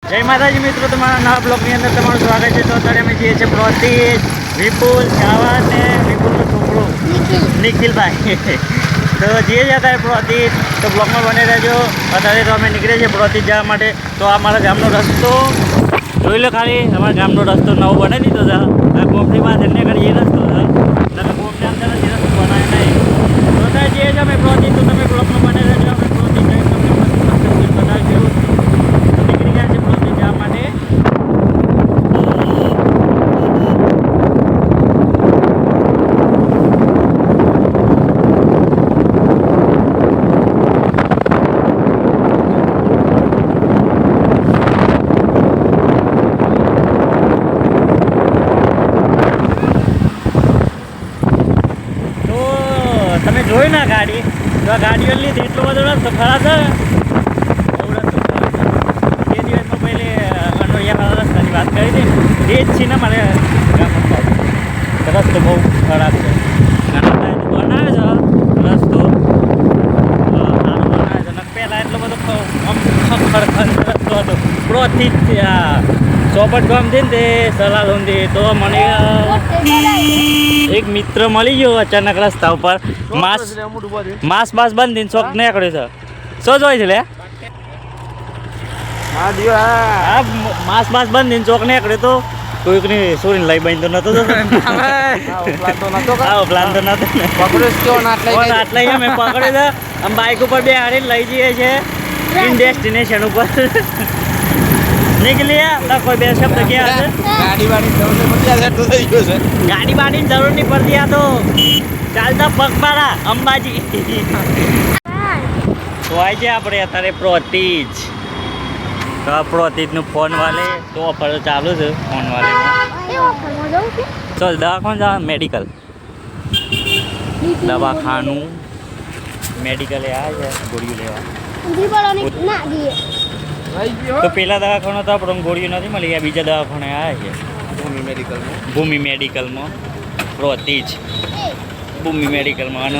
જય માતાજી મિત્રો, તમારા નવા બ્લોગની અંદર તમારું સ્વાગત છે. તો અત્યારે અમે જઈએ છીએ પ્રોતિજ, વિપુલ, જાવા ને વિપુલનો છોકરો નિખિલભાઈ. તો જઈએ છીએ અત્યારે પ્રોતિજ. તો બ્લોગમાં બને રહેજો. અત્યારે તો અમે નીકળીએ છીએ પ્રોતિજ જવા માટે. તો આ મારા ગામનો રસ્તો જોઈ લો ખાલી. અમારા ગામનો રસ્તો નવો બનાવી દીધો છે. કોમની વાત એને કરી એ રસ્તો છે. તમે કોમની અંદર નથી રસ્તો બનાવે નહીં. તો અત્યારે જઈએ છીએ અમે પ્રોતિજ. તો તમે બ્લોગમાં બને રહેજો. અમે પ્રોતિજ જઈને તમને મસ્ત બતાવીશું. નીકળી ગયા છે પ્રોતિજ જવા માટે. તમે જોઈ ના ગાડી, તો આ ગાડીઓ લીધી એટલો બધો રસ્તો ખરાબ છે. બહુ રસ્તો ખરાબ છે. બે દિવસમાં પહેલે અનોડિયાવાળા રસ્તાની વાત કરી હતી. એ જ છે ને મારે ગામમાં રસ્તો બહુ ખરાબ છે. બનાવે છે રસ્તો સારો બનાવે છે. પહેલાં એટલો બધો રસ્તો હતો. પ્રોથી ચોપટ ગામથી ને તે સલાહ તો મને એક મિત્ર મળી ગયો અચાનક રસ્તા ઉપર. માસ બંધીને ચોક નીકળ્યો છે. શું જોઈ છે લે? માસ બંધીને ચોક નીકળ્યો તો કોઈકની સોરીને લઈ બાંધતો નતો. પ્લાન તો નતો. આટલા અમે પકડ્યો છે. આમ બાઇક ઉપર બે હારીને લઈ જઈએ છીએ ડેસ્ટિનેશન ઉપર. નીકળ્યા કોઈ બે શબ્દ ક્યાં હશે? ગાડી બાડીની જરૂર નહીં પડતી. આ તો ચાલતા પગપાળા અંબાજી. તો આવી જાય આપણે અત્યારે પ્રોતિજ. તો આ પ્રોતિજનું ફોન વાલે તો ઓફર ચાલુ છે ફોન વાલેમાં. ચાલ દવાખાનું જા, મેડિકલ દવાખાનું મેડિકલે આવે છે ગોળીઓ લેવા. તો પેલા દવાખાનો તો આપણને ગોળીઓ નથી મળી. આ બીજા દવાખાને આવ્યા છે ભૂમિ મેડિકલમાં પ્રોતિજ. ભૂમિ મેડિકલમાં અને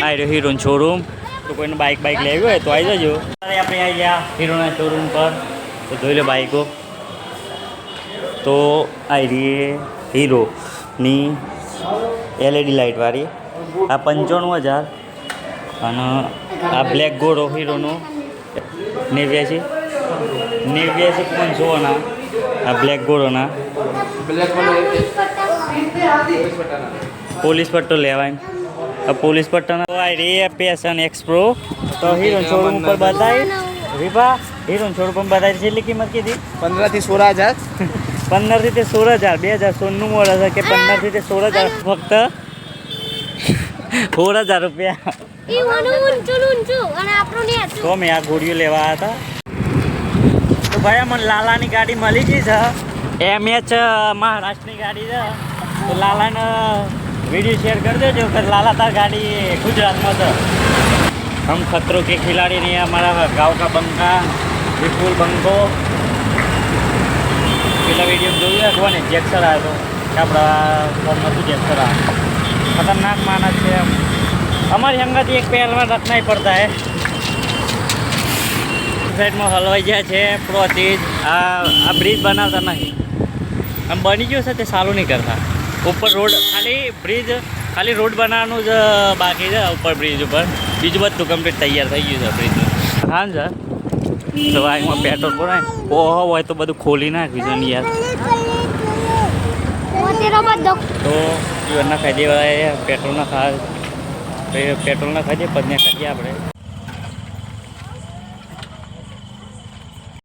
આ રહ્યો હીરોનો શોરૂમ. તો કોઈને બાઇક લેવી હોય તો આવી જજો. આપણે આવી ગયા હીરોના શોરૂમ પર. તો જોઈ લો બાઇકો. તો આ રહી હીરોની LED લાઇટવાળી. આ 95,000 અને આ બ્લેક ઘોડો હીરોનો 89,500 આ બ્લેક ઘોડોના. પોલીસ પટ્ટો લેવાય. પોલીસ પટ્ટાના રે પેશન એક્સપ્રો. તો હીરો શોરૂમ ઉપર બતાવી રીપા. હીરો શોરૂમ પર બતાવી છેલ્લી કિંમત કીધી 15 થી 16,000. 15 થી 16,000. 2016નું મોડલ છે કે 15 થી 16,000 ફક્ત 16,000 રૂપિયા. તો મેં આ ગોળીઓ લેવા હતા. તો ભાઈ મને લાલાની ગાડી મળી ગઈ છે. MH મહારાષ્ટ્રની ગાડી છે. તો લાલાને વિડીયો શેર કરી દેજો કે લાલા તાર ગાડી ગુજરાતમાં છે. હમ ખતરો કે ખિલાડી નહીં હમારા ગાँव का બંકા વિપુલ બંકો. પેલા વિડીયો જોયું રાખવા ને જેક્સર આવ્યો તો આપણા ફોનમાં જેક્સર આવ્યો. खतरनाक मानस છે. हमारी अंगत एक પહેલવાન रखना ही पड़ता है. સાઈડમાં હલવાઈ જાય છે પ્રોતિજ. આ બ્રિજ બનાવતા નહીં. આમ બની ગયું છે તે સારું નહીં કરતા. ઉપર રોડ ખાલી રોડ બનાવવાનું જ બાકી છે ઉપર બ્રિજ ઉપર. બીજું બધું કમ્પ્લીટ તૈયાર થઈ ગયું છે બ્રિજનું. હા સર તો બાઇકમાં પેટ્રોલ પુરાય ઓહો હોય તો બધું ખોલી નાખ્યું છે યાર. તો ના ખાઈ દેવાય. પેટ્રોલ ના ખાય પદને ખાઈએ આપણે.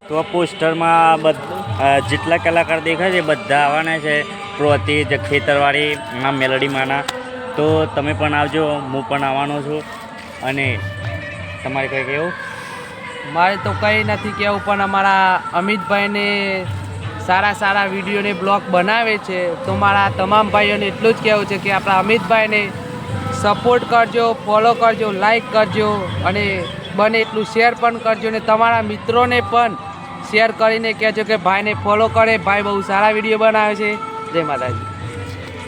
તો પોસ્ટરમાં જેટલા કલાકાર દેખાય છે બધા આવવાના છે. પ્રોતિજ ખેતરવાળી મેલડીમાંના. તો તમે પણ આવજો. હું પણ આવવાનો છું. અને તમારે કંઈ કહેવું? મારે તો કંઈ નથી કહેવું, પણ અમારા અમિતભાઈને સારા વિડીયોને બ્લોગ બનાવે છે. તો મારા તમામ ભાઈઓને એટલું જ કહેવું છે કે આપણા અમિતભાઈને સપોર્ટ કરજો, ફોલો કરજો, લાઈક કરજો અને બને એટલું શેર પણ કરજો. અને તમારા મિત્રોને પણ શેર કરીને કહેજો કે ભાઈને ફોલો કરે. ભાઈ બહુ સારા વિડીયો બનાવે છે. જય માતાજી.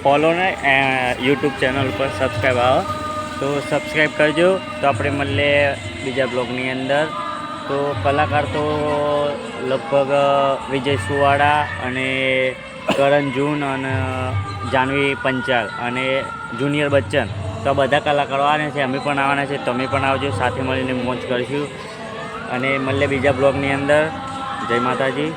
ફોલો ને યુટ્યુબ ચેનલ પર સબસ્ક્રાઈબ આવો તો સબસ્ક્રાઈબ કરજો. તો આપણે મળીએ બીજા બ્લોગની અંદર. તો કલાકાર તો લગભગ વિજય સુવાળા અને કરણ જૂન અને જાનવી પંચાલ અને જુનિયર બચ્ચન, તો આ બધા કલાકારો આવવાના છે. અમે પણ આવવાના છે. તમે પણ આવજો, સાથે મળીને મોજ કરીશું. અને મળીએ બીજા બ્લોગની અંદર. જય માતાજી.